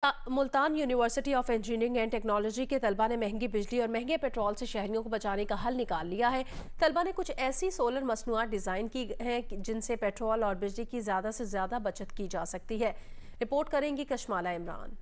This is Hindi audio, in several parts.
Multan university of engineering and technology के तलबा ने महंगी बिजली और महंगे पेट्रोल से शहरियों को बचाने का हल निकाल लिया है। तलबा ने कुछ ऐसी सोलर मसनूआत डिज़ाइन की हैं जिनसे पेट्रोल और बिजली की ज़्यादा से ज़्यादा बचत की जा सकती है। रिपोर्ट करेंगी कशमाला इमरान।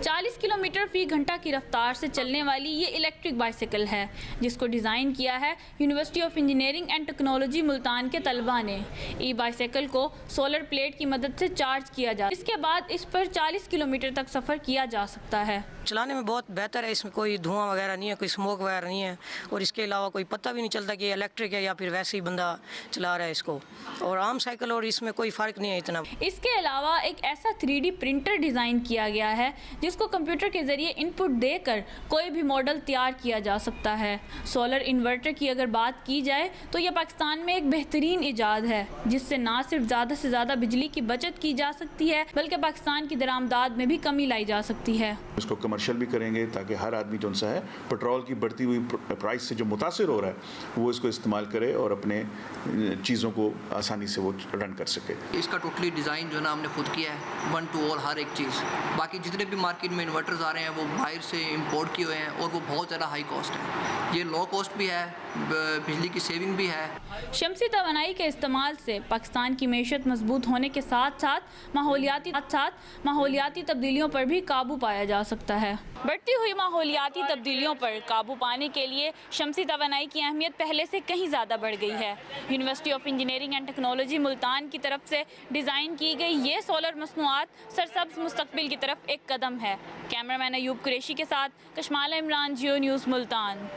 40 किलोमीटर फी घंटा की रफ्तार से चलने वाली ये इलेक्ट्रिक बाइसिकल है, जिसको डिज़ाइन किया है university of engineering and technology Multan के तलबा ने। ई बाइसिकल को सोलर प्लेट की मदद से चार्ज किया जा, इसके बाद इस पर 40 किलोमीटर तक सफ़र किया जा सकता है। चलाने में बहुत बेहतर है, इसमें कोई धुआं वगैरह नहीं है, कोई स्मोक वगैरह नहीं है, और इसके अलावा कोई पता भी नहीं चलता कि इलेक्ट्रिक है या फिर वैसे ही बंदा चला रहा है इसको। और आम साइकिल और इसमें कोई फ़र्क नहीं है इतना। इसके अलावा एक ऐसा 3D प्रिंटर डिज़ाइन किया गया है जिसको कंप्यूटर के ज़रिए इनपुट देकर कोई भी मॉडल तैयार किया जा सकता है। सोलर इन्वर्टर की अगर बात की जाए तो यह पाकिस्तान में एक बेहतरीन इजाद है, जिससे ना सिर्फ ज़्यादा से ज़्यादा बिजली की बचत की जा सकती है बल्कि पाकिस्तान की दरामदाद में भी कमी लाई जा सकती है। इसको कमर्शियल भी करेंगे ताकि हर आदमी जो है पेट्रोल की बढ़ती हुई प्राइस से जो मुतासिर हो रहा है वो इसको इस्तेमाल करे और अपने चीज़ों को आसानी से वो रन कर सके। इसका टोटली डिज़ाइन जो है ना हमने खुद किया है, 1 to all हर एक चीज़। बाकी जितने भी मार्केट में इन्वर्टर्स आ रहे हैं वो बाहर से इंपोर्ट किए हुए हैं और वो बहुत ज़्यादा हाई कॉस्ट है। ये लो कॉस्ट भी है, बिजली की सेविंग भी है। शमसी तवानाई के इस्तेमाल से पाकिस्तान की मैशत मजबूत होने के साथ साथ माहौलियाती तब्दीलियों पर भी काबू पाया जा सकता है। बढ़ती हुई माहौलियाती तब्दीलियों पर काबू पाने के लिए शमसी तवानाई की अहमियत पहले से कहीं ज़्यादा बढ़ गई है। University of engineering and technology Multan की तरफ से डिज़ाइन की गई ये सोलर मसनूआत सरसब्ज़ मुस्तकबिल की तरफ एक कदम है। कैमरामैन अयूब कुरैशी के साथ कशमाला इमरान, जियो न्यूज़ मुल्तान।